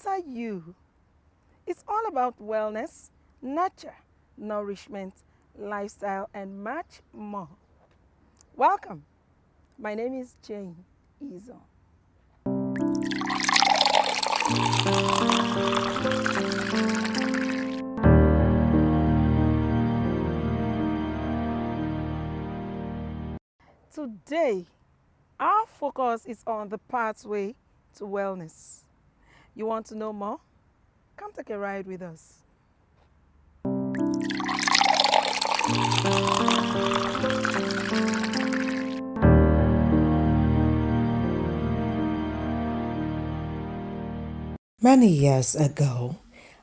Better You. It's all about wellness, nurture, nourishment, lifestyle, and much more. Welcome. My name is Jane Izo. Today, our focus is on the pathway to wellness. You want to know more? Come take a ride with us. Many years ago,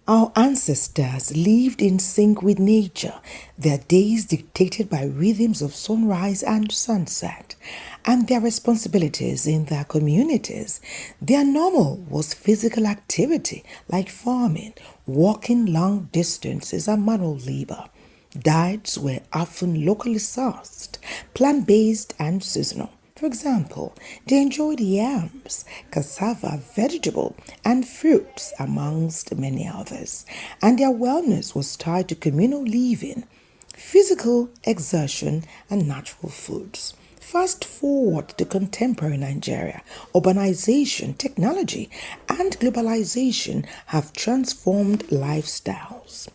our ancestors lived in sync with nature, their days dictated by rhythms of sunrise and sunset, and their responsibilities in their communities. Their normal was physical activity like farming, walking long distances, and manual labor. Diets were often locally sourced, plant-based, and seasonal. For example, they enjoyed yams, cassava, vegetable, and fruits, amongst many others, and their wellness was tied to communal living, physical exertion, and natural foods. Fast forward to contemporary Nigeria, urbanization, technology, and globalization have transformed lifestyles.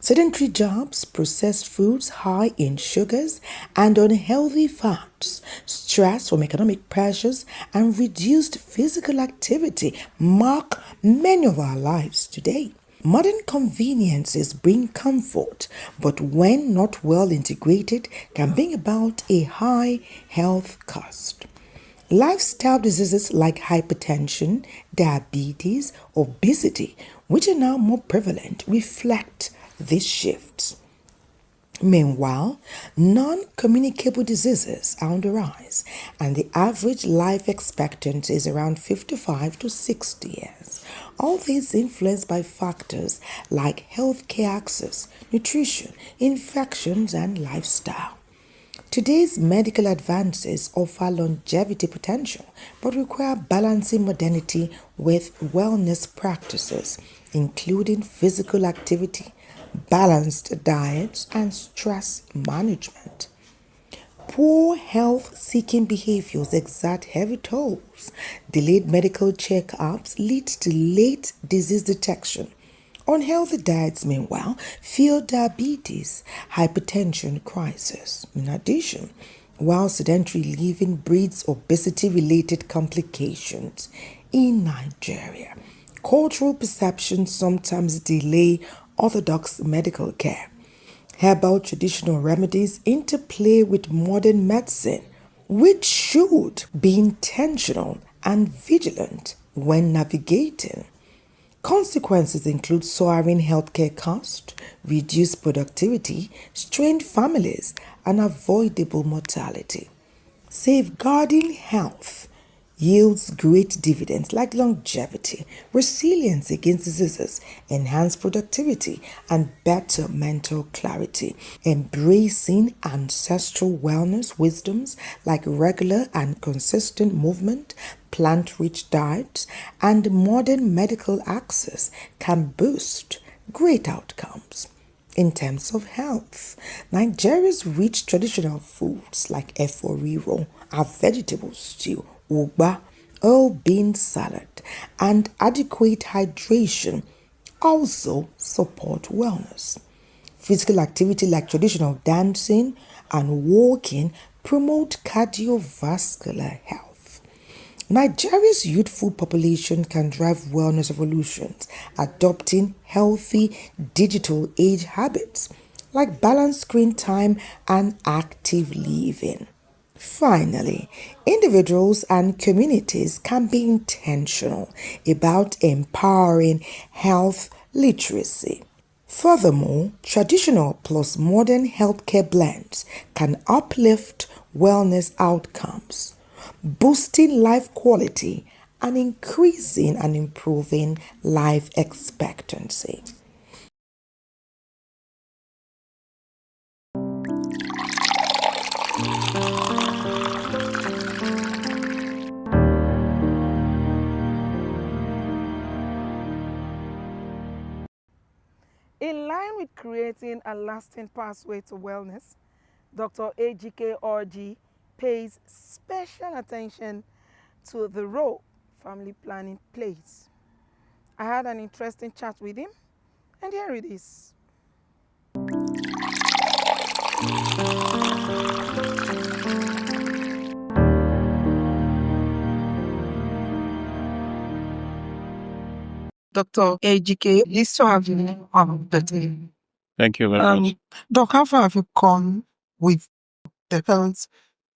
Sedentary jobs, processed foods high in sugars and unhealthy fats, stress from economic pressures, and reduced physical activity mark many of our lives today. Modern conveniences bring comfort, but when not well integrated, can bring about a high health cost. Lifestyle diseases like hypertension, diabetes, obesity, which are now more prevalent, reflect these shifts. Meanwhile, non-communicable diseases are on the rise, and the average life expectancy is around 55 to 60 years. All these influenced by factors like healthcare access, nutrition, infections, and lifestyle. Today's medical advances offer longevity potential but require balancing modernity with wellness practices, including physical activity, balanced diets, and stress management. Poor health seeking behaviors exert heavy tolls. Delayed medical checkups lead to late disease detection. Unhealthy diets, meanwhile, fuel diabetes, hypertension crisis. In addition, while sedentary living breeds obesity-related complications in Nigeria, cultural perceptions sometimes delay orthodox medical care. Herbal traditional remedies interplay with modern medicine, which should be intentional and vigilant when navigating. Consequences include soaring healthcare costs, reduced productivity, strained families, and avoidable mortality. Safeguarding health yields great dividends like longevity, resilience against diseases, enhanced productivity, and better mental clarity. Embracing ancestral wellness wisdoms like regular and consistent movement, plant-rich diets, and modern medical access can boost great outcomes. In terms of health, Nigeria's rich traditional foods like efo riro, our vegetable stew, ugba, oil bean salad, and adequate hydration also support wellness. Physical activity like traditional dancing and walking promote cardiovascular health. Nigeria's youthful population can drive wellness revolutions, adopting healthy digital age habits like balanced screen time and active living. Finally, individuals and communities can be intentional about empowering health literacy. Furthermore, traditional plus modern healthcare blends can uplift wellness outcomes, boosting life quality and increasing and improving life expectancy. be creating a lasting pathway to wellness, Dr. AGK Orji pays special attention to the role family planning plays. I had an interesting chat with him, and here it is. Dr. AGK, pleased to have you on the team. Thank you very much. Doc, how far have you come with the health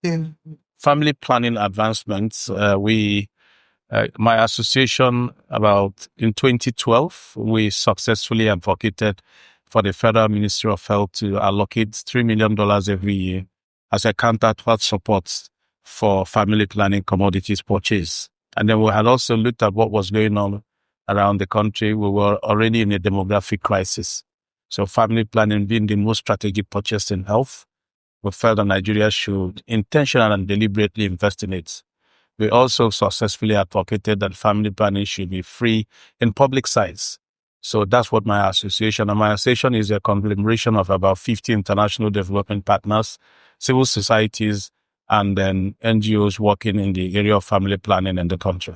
in Family planning advancements. My association, about in 2012, we successfully advocated for the Federal Ministry of Health to allocate $3 million every year as a counterpart support for family planning commodities purchase. And then we had also looked at what was going on around the country. We were already in a demographic crisis. So family planning being the most strategic purchase in health, we felt that Nigeria should intentionally and deliberately invest in it. We also successfully advocated that family planning should be free in public sites. So that's what my association, and my association is a conglomeration of about 50 international development partners, civil societies, and then NGOs working in the area of family planning in the country.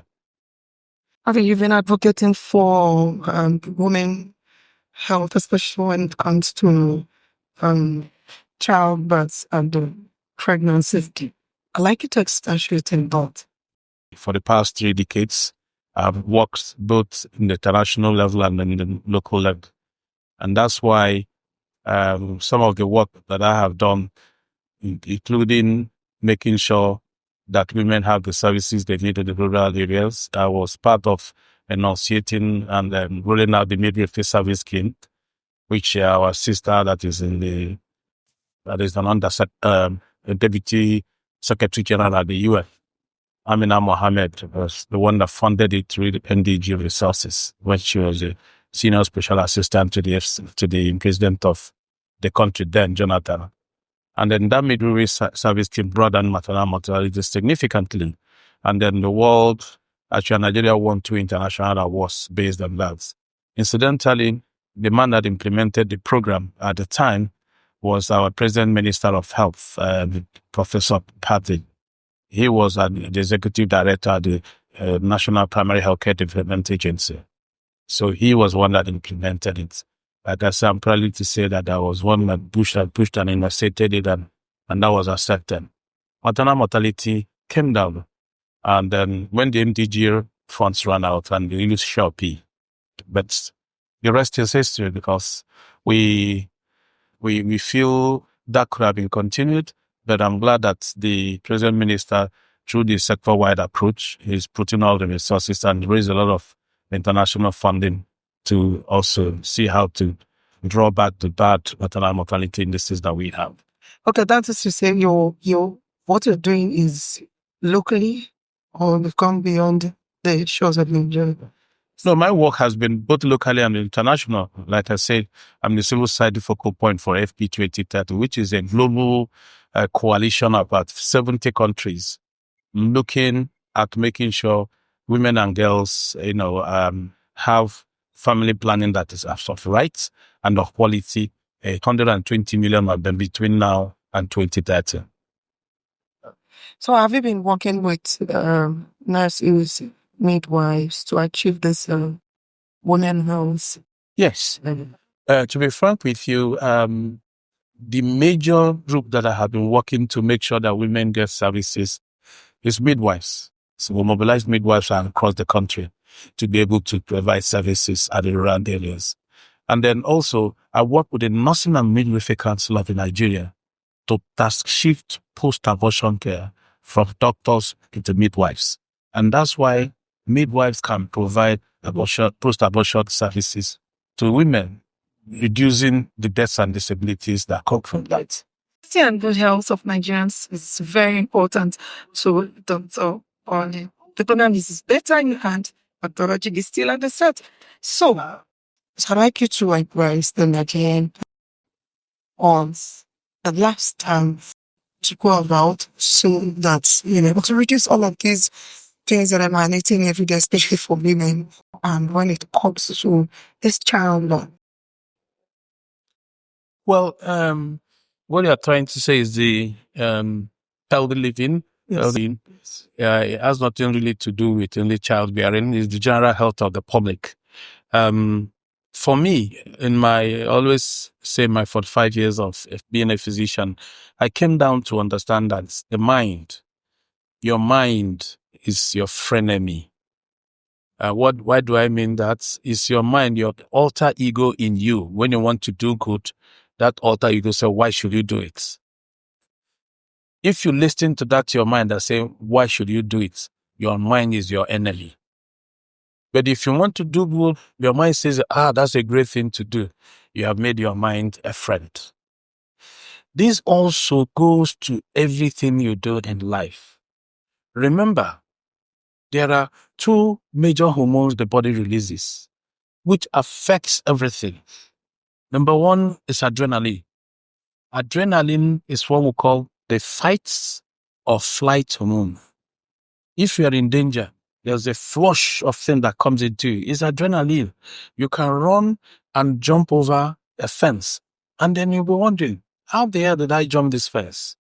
I think you've been advocating for women health, especially when it comes to childbirth and pregnancy. I'd like you to expatiate in that. For the past 3 decades, I've worked both in the international level and in the local level. And that's why some of the work that I have done, including making sure that women have the services they need in the rural areas, I was part of enunciating and rolling out the midwifery service scheme, which our sister that is an deputy secretary general at the UN, Amina Mohammed, was the one that funded it through the NDG resources when she was a senior special assistant to the president of the country then, Jonathan. And then that midwifery service team brought down maternal mortality significantly. And then the world, actually Nigeria won 2 international awards based on that. Incidentally, the man that implemented the program at the time was our present Minister of Health, Professor Patrick. He was the executive director at the National Primary Healthcare Development Agency. So he was one that implemented it. Like I said, I'm proud to say that I was one that pushed and initiated it, and that was accepted. Maternal mortality came down. And then when the MDG funds ran out and the used Sharpie, but the rest is history, because we feel that could have been continued. But I'm glad that the President Minister, through the sector-wide approach, is putting all the resources and raise a lot of international funding to also see how to draw back the bad maternal mortality indices that we have. Okay, that is to say, what you're doing is locally, or you've gone beyond the shores of Nigeria? No, my work has been both locally and international. Like I said, I'm the civil society focal point for FP 2030, which is a global coalition of about 70 countries looking at making sure women and girls, have family planning that is of rights and of quality. 120 million of them between now and 2030. So have you been working with nurses, midwives to achieve this women health? Yes. To be frank with you, the major group that I have been working to make sure that women get services is midwives. So we mobilize midwives across the country to be able to provide services at the rural areas. And then also, I work with the Nursing and Midwifery Council of Nigeria to task shift post-abortion care from doctors into midwives. And that's why midwives can provide post-abortion services to women, reducing the deaths and disabilities that come from that. Safety and good health of Nigerians is very important to Dr. Orji. The program is better in hand, but the Orji is still at the set. So, I'd like you to advise the Nigerian on the last time to go about so that, to reduce all of these things that are emanating every day, especially for women, and when it comes to this child law. Well, what you're trying to say is the healthy living. Yes. It has nothing really to do with only childbearing. It's the general health of the public. For me, I always say my 45 years of being a physician, I came down to understand that your mind is your frenemy. Why do I mean that? It's your mind, your alter ego in you. When you want to do good, that alter ego says, why should you do it? If you listen to that, your mind that say, why should you do it? Your mind is your enemy. But if you want to do good, your mind says, that's a great thing to do. You have made your mind a friend. This also goes to everything you do in life. Remember, there are two major hormones the body releases, which affects everything. Number one is adrenaline. Adrenaline is what we call the fight or flight hormone. If you are in danger, there's a flush of thing that comes into you. It's adrenaline. You can run and jump over a fence. And then you'll be wondering, how the hell did I jump this fence?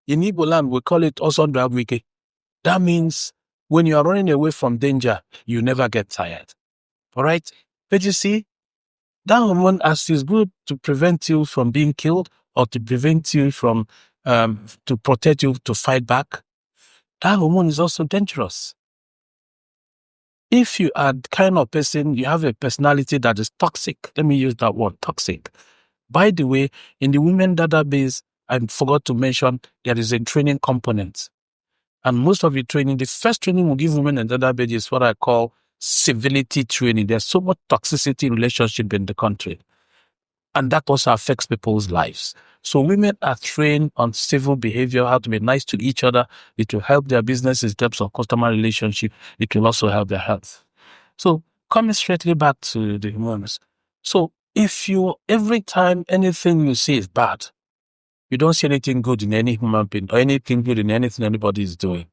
In Igbo land, we call it Osondwabwike. That means when you are running away from danger, you never get tired. All right? But you see, that hormone as is good to prevent you from being killed or to prevent you from, to protect you to fight back. That hormone is also dangerous. If you are the kind of person, you have a personality that is toxic. Let me use that word, toxic. By the way, in the women database, I forgot to mention there is a training component. And most of the training, the first training we give women in database is what I call civility training. There's so much toxicity in relationship in the country. And that also affects people's lives. So women are trained on civil behavior, how to be nice to each other. It will help their business in terms of customer relationship. It will also help their health. So coming straightly back to the hormones. So if every time anything you see is bad, you don't see anything good in any human being or anything good in anything anybody is doing,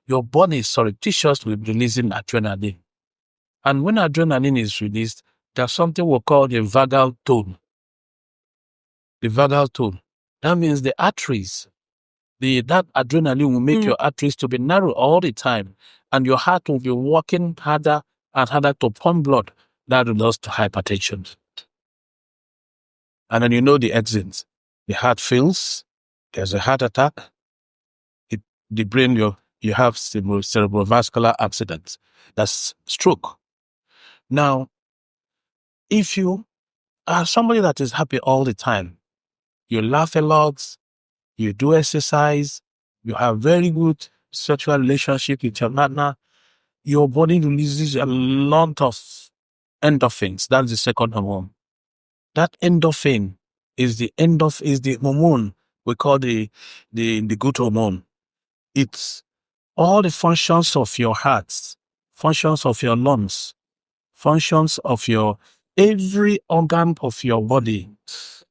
your body is surreptitiously releasing adrenaline. And when adrenaline is released, there's something we call the vagal tone. The vagal tone. That means the arteries, that adrenaline will make your arteries to be narrow all the time, and your heart will be working harder and harder to pump blood. That leads to hypertension. And then the exits. The heart fails, there's a heart attack, the brain, you have cerebrovascular accidents. That's stroke. Now, if you are somebody that is happy all the time, you laugh a lot, you do exercise, you have very good sexual relationship with your partner, your body releases a lot of endorphins. That's the second hormone. That endorphin is the hormone we call the good hormone. It's all the functions of your heart, functions of your lungs, functions of every organ of your body.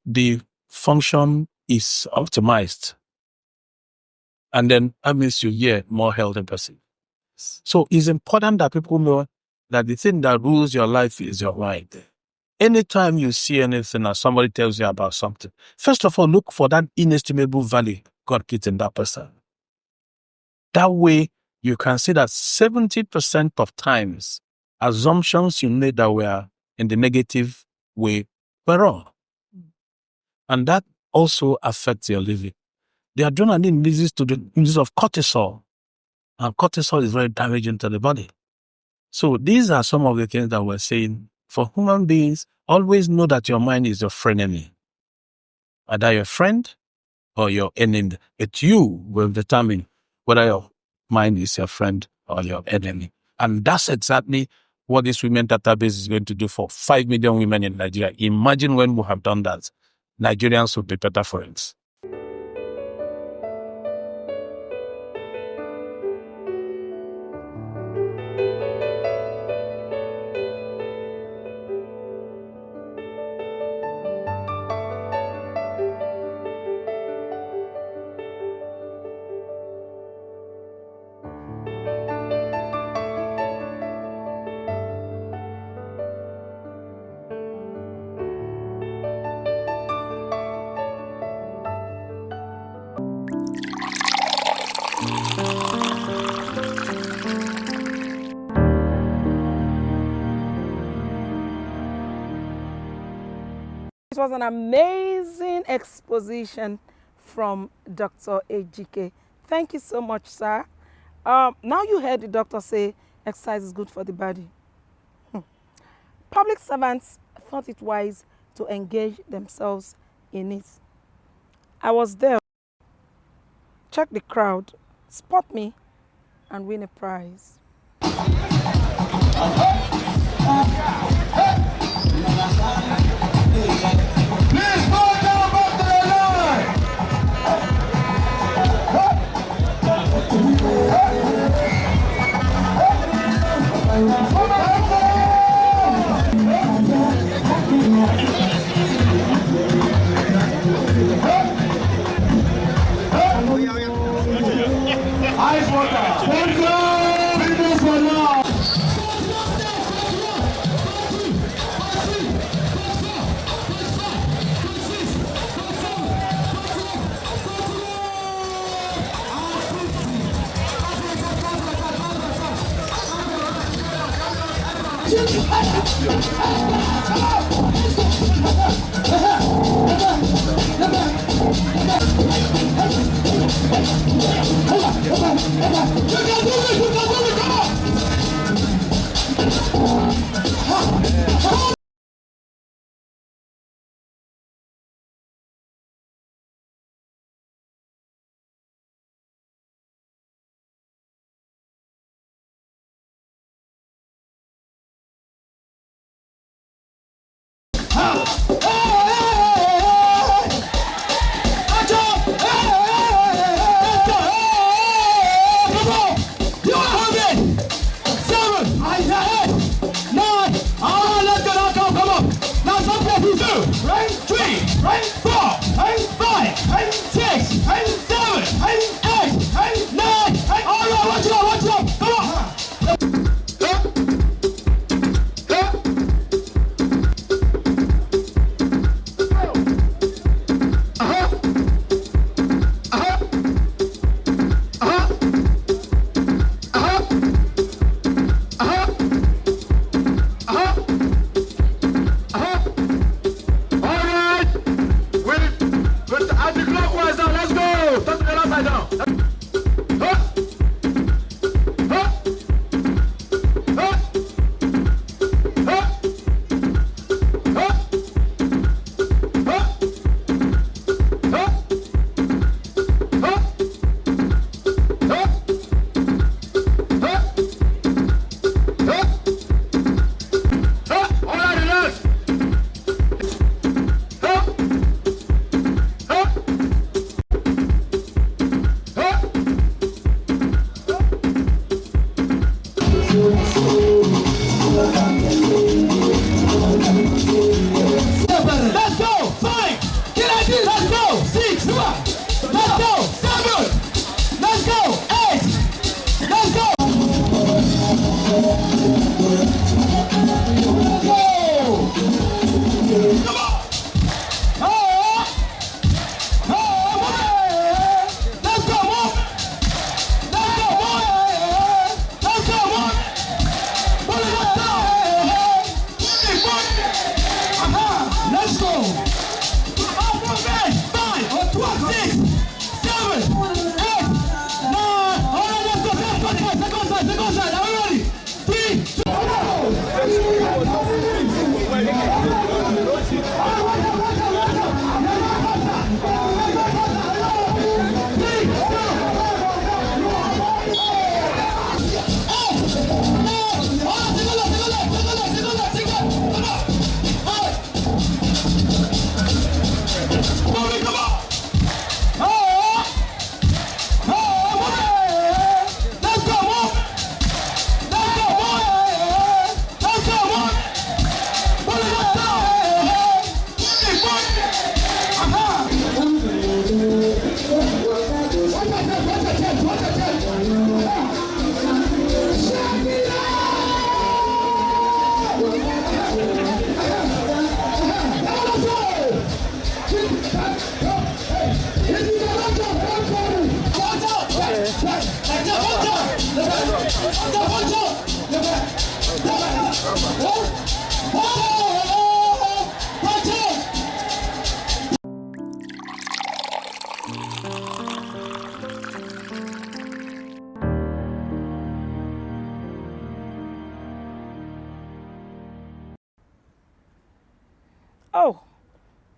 The function is optimized. And then that means you get more healthy person. So it's important that people know that the thing that rules your life is your mind. Anytime you see anything or somebody tells you about something, first of all, look for that inestimable value God put in that person. That way, you can see that 70% of times, assumptions you made that were in the negative way were wrong. And that also affects your living. The adrenaline leads to the use of cortisol. And cortisol is very damaging to the body. So these are some of the things that we're saying. For human beings, always know that your mind is your frenemy. Either your friend or your enemy. But you will determine whether your mind is your friend or your enemy. And that's exactly what this women database is going to do for 5 million women in Nigeria. Imagine when we have done that. Nigerians will be better for it. was an amazing exposition from Dr. Ejike. Thank you so much, sir. Now you heard the doctor say exercise is good for the body. Public servants thought it wise to engage themselves in it. I was there. Check the crowd, spot me, and win a prize. Please go down back to the line. Ice water. Fitness for now.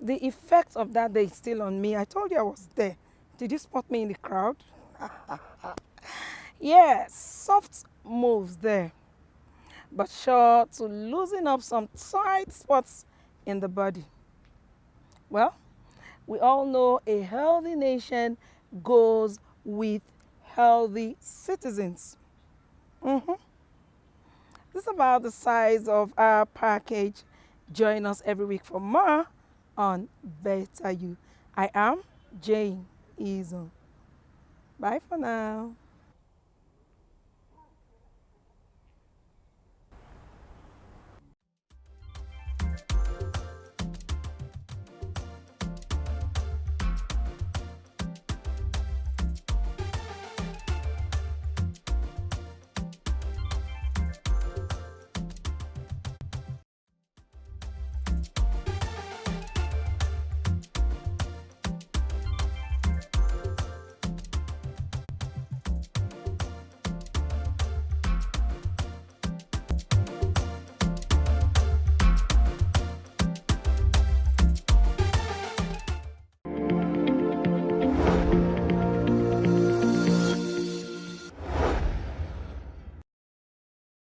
the effect of that day is still on me. I told you I was there. Did you spot me in the crowd? Yes, soft moves there, but sure to loosen up some tight spots in the body. Well, we all know a healthy nation goes with healthy citizens. This is about the size of our package. Join us every week for more on Better You. I am Jane Eason. Bye for now.